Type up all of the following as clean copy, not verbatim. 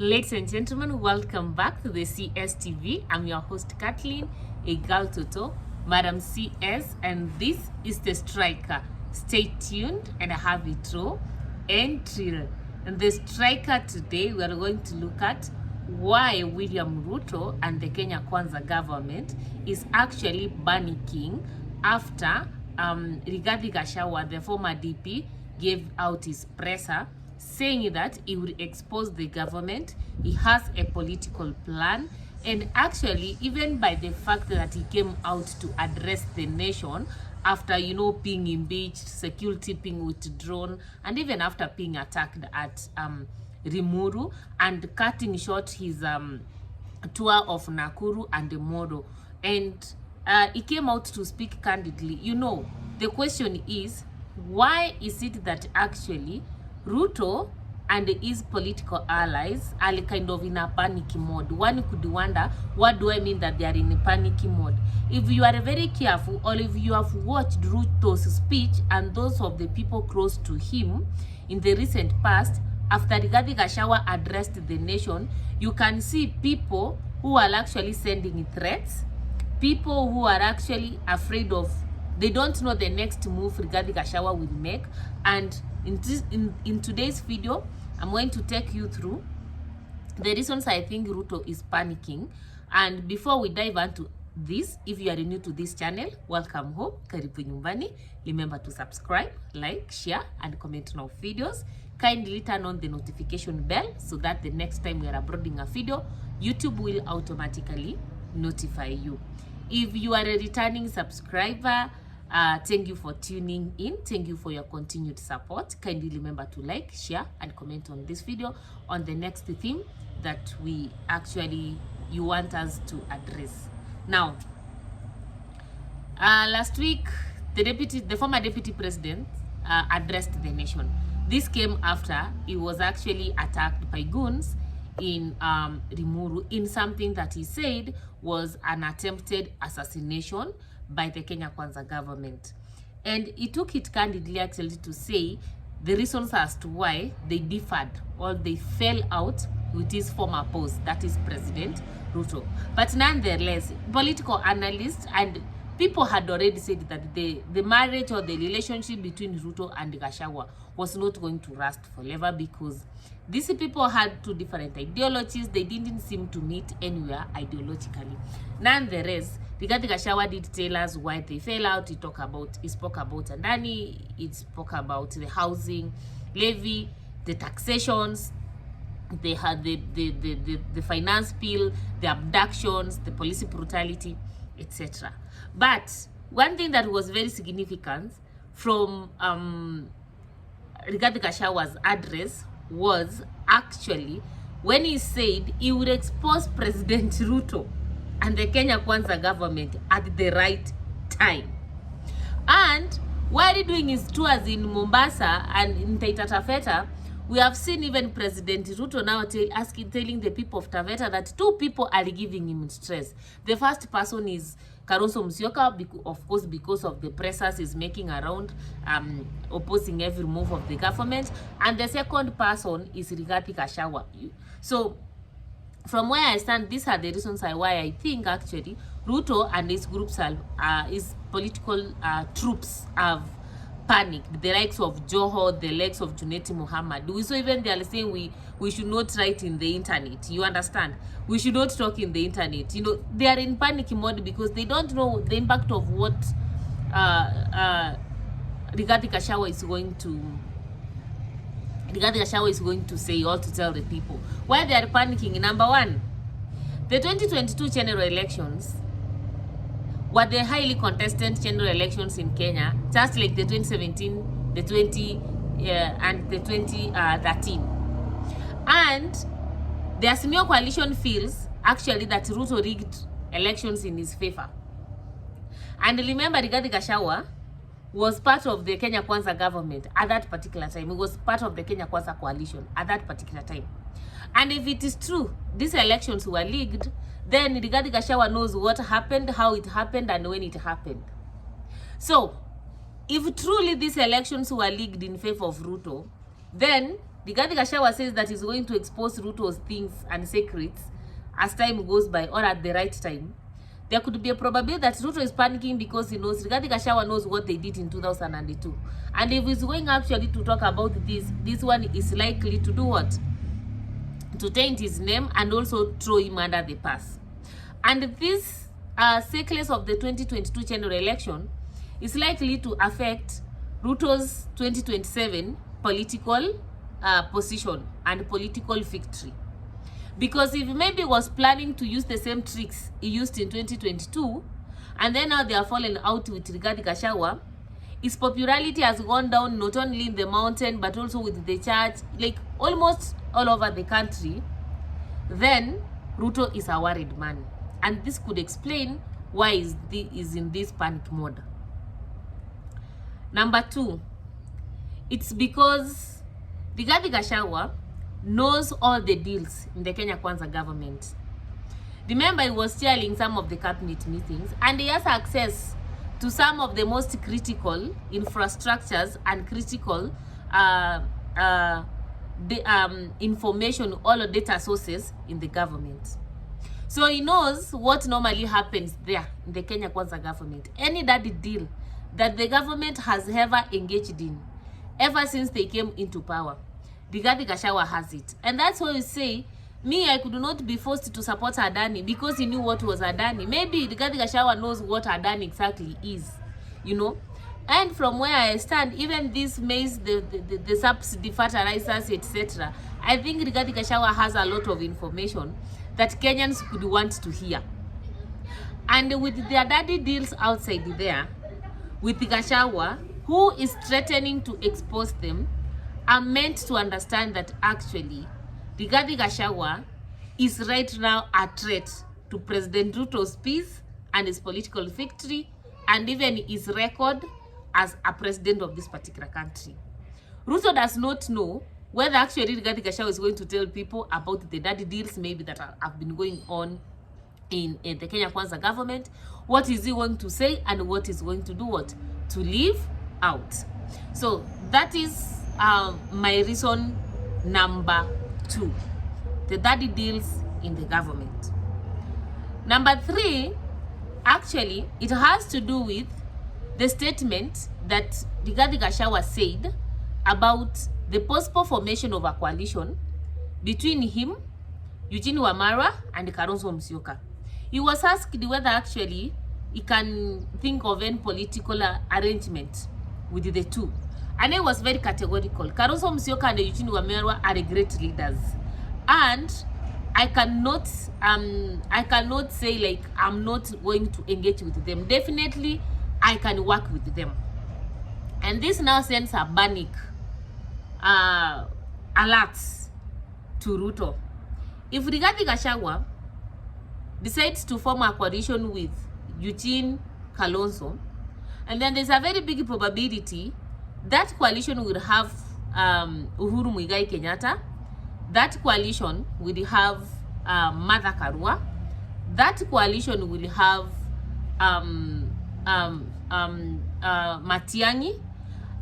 Ladies and gentlemen, welcome back to the CSTV. I'm your host, Kathleen, a girl Toto, Madam CS, and this is the striker. Stay tuned, and I have it raw and trill. And the striker today, we are going to look at why William Ruto and the Kenya Kwanza government is actually panicking after Rigathi Gachagua, the former DP, gave out his presser saying that he would expose the government. He has a political plan, and actually even by the fact that he came out to address the nation after, being impeached, security being withdrawn, and even after being attacked at Rimuru and cutting short his tour of Nakuru and Moro, and he came out to speak candidly. The question is, why is it that actually Ruto and his political allies are kind of in a panic mode? One could wonder, what do I mean that they are in a panic mode? If you are very careful, or if you have watched Ruto's speech and those of the people close to him in the recent past, after Rigathi Gachagua addressed the nation, you can see people who are actually sending threats, people who are actually afraid of, they don't know the next move Rigathi Gachagua will make. And in today's video, I'm going to take you through the reasons I think Ruto is panicking. And before we dive into this, if you are new to this channel, welcome home, karibu nyumbani. Remember to subscribe, like, share, and comment on our videos. Kindly turn on the notification bell so that the next time we are uploading a video, YouTube will automatically notify you. If you are a returning subscriber, thank you for tuning in. Thank you for your continued support. Kindly remember to like, share, and comment on this video on the next theme that you want us to address. Now, last week, the former deputy president addressed the nation. This came after he was actually attacked by goons in Rimuru in something that he said was an attempted assassination by the Kenya Kwanza government. And he took it candidly actually to say the reasons as to why they differed or they fell out with his former post, that is President Ruto. But nonetheless, political analysts and people had already said that the marriage or the relationship between Ruto and Gachagua was not going to last forever, because these people had two different ideologies. They didn't seem to meet anywhere ideologically. Nonetheless, Rigathi Gachagua did tell us why they fell out. He spoke about Andani, he spoke about the housing levy, the taxations, they had the finance bill, the abductions, the police brutality, etc. But one thing that was very significant from Rigathi Gachagua's address was actually when he said he would expose President Ruto and the Kenya Kwanza government at the right time. And while doing his tours in Mombasa and in Taita Taveta, we have seen even President Ruto now telling the people of Taveta that two people are giving him stress. The first person is Kalonzo Musyoka, of course, because of the pressures he's making around opposing every move of the government. And the second person is Rigathi Gachagua. So, from where I stand, these are the reasons why I think actually Ruto and his groups, his political troops have panicked. The likes of Joho, the likes of Juneti Muhammad. So even they are saying we should not write in the internet. You understand? We should not talk in the internet. They are in panic mode because they don't know the impact of what Rigathi Gachagua is going to say or to tell the people. Why they are panicking? Number one, the 2022 general elections were the highly contested general elections in Kenya, just like the 2017, the 20, and the 2013. And the Azimio coalition feels actually that Ruto rigged elections in his favor. And remember, Rigathi Gachagua was part of the Kenya Kwanza government at that particular time. He was part of the Kenya Kwanza coalition at that particular time. And if it is true, these elections were rigged, then Rigathi Gachagua knows what happened, how it happened, and when it happened. So, if truly these elections were rigged in favor of Ruto, then Rigathi Gachagua says that he's going to expose Ruto's things and secrets as time goes by or at the right time, there could be a probability that Ruto is panicking because he knows Rigathi Gachagua knows what they did in 2002. And if he's going actually to talk about this one is likely to do what? To taint his name and also throw him under the bus. And this cycles of the 2022 general election is likely to affect Ruto's 2027 political position and political victory. Because if maybe was planning to use the same tricks he used in 2022, and then now they are falling out with Rigathi Gachagua, his popularity has gone down not only in the mountain but also with the church, like almost all over the country, then Ruto is a worried man. And this could explain why is in this panic mode. Number 2, it's because Rigathi Gachagua knows all the deals in the Kenya Kwanza government. Remember, he was chairing some of the cabinet meetings and he has access to some of the most critical infrastructures and critical information, all data sources in the government. So he knows what normally happens there in the Kenya Kwanza government. Any dirty deal that the government has ever engaged in, ever since they came into power, Rigathi Gachagua has it. And that's why we say, I could not be forced to support Adani because he knew what was Adani. Maybe Rigathi Gachagua knows what Adani exactly is, you know. And from where I stand, even this maize, the subsidy fertilizers, etc., I think Rigathi Gachagua has a lot of information that Kenyans could want to hear. And with their daddy deals outside there, with Gachagua, who is threatening to expose them, are meant to understand that actually Rigathi Gachagua is right now a threat to President Ruto's peace and his political victory and even his record as a president of this particular country. Ruto does not know whether actually Rigathi Gachagua is going to tell people about the dirty deals maybe that have been going on in the Kenya Kwanza government. What is he going to say and what is going to do what? To leave out. So that is my reason number 2, the dirty deals in the government. Number 3, actually, it has to do with the statement that Rigathi Gachagua said about the possible formation of a coalition between him, Eugene Wamalwa, and Kalonzo Musyoka. He was asked whether actually he can think of any political arrangement with the two. And he was very categorical. Kalonzo Musyoka and Eugene Wamalwa are great leaders. And I cannot say like I'm not going to engage with them. Definitely, I can work with them. And this now sends a panic alerts to Ruto. If Rigathi Gachagua decides to form a coalition with Eugene Kalonzo, and then there's a very big probability that coalition will have Uhuru Muigai Kenyatta, that coalition will have Martha Karua, that coalition will have Matiang'i,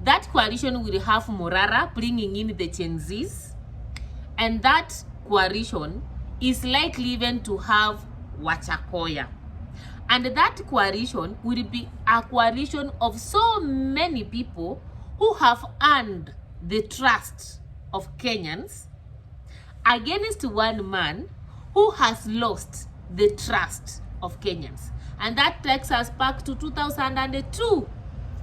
that coalition will have Morara bringing in the Gen Zs, and that coalition is likely even to have Wachakoya. And that coalition will be a coalition of so many people who have earned the trust of Kenyans against one man who has lost the trust of Kenyans. And that takes us back to 2002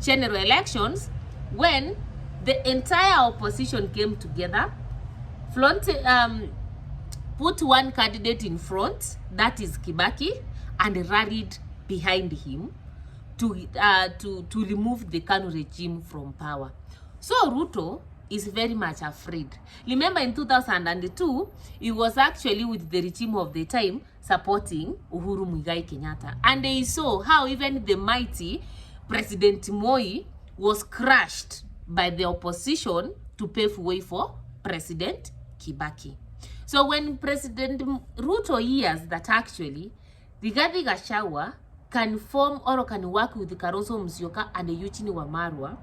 general elections, when the entire opposition came together, put one candidate in front, that is Kibaki, and rallied behind him to remove the KANU regime from power. So Ruto is very much afraid. Remember, in 2002, he was actually with the regime of the time supporting Uhuru Muigai Kenyatta. And they saw how even the mighty President Moi was crushed by the opposition to pave way for President Kibaki. So when President Ruto hears that actually Rigathi Gachagua can form or can work with Kalonzo Musyoka and Eugene Wamalwa,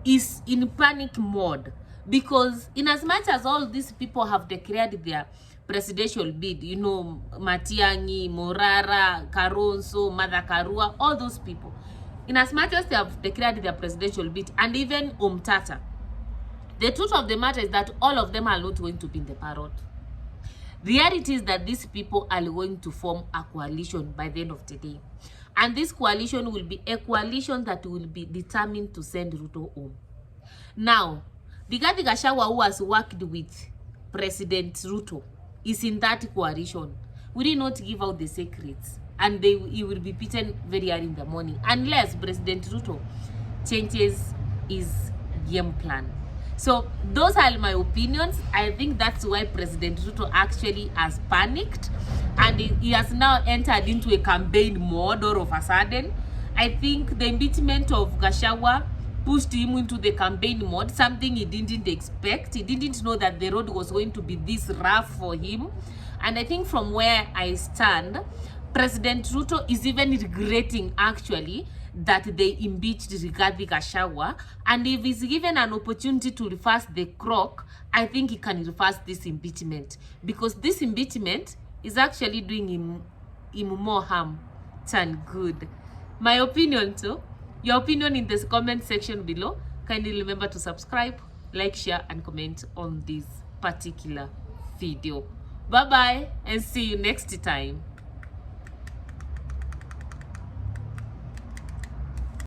is in panic mode, because in as much as all these people have declared their presidential bid, you know, Matiang'i, Morara, Karonso, Mother Karua, all those people, in as much as they have declared their presidential bid, and even Omtata, the truth of the matter is that all of them are not going to be in the parliament. The reality is that these people are going to form a coalition by the end of the day. And this coalition will be a coalition that will be determined to send Ruto home. Now, the Gachagua, who has worked with President Ruto, is in that coalition. We did not give out the secrets, and he will be beaten very early in the morning unless President Ruto changes his game plan. So those are my opinions. I think that's why President Ruto actually has panicked, and he has now entered into a campaign mode all of a sudden. I think the impeachment of Gachagua pushed him into the campaign mode, something he didn't expect. He didn't know that the road was going to be this rough for him. And I think from where I stand, President Ruto is even regretting actually that they impeached Rigathi Gachagua, and if he's given an opportunity to reverse the clock, I think he can reverse this impeachment, because this impeachment is actually doing him more harm than good. My opinion too. Your opinion in this comment section below. Kindly remember to subscribe, like, share, and comment on this particular video. Bye bye, and see you next time.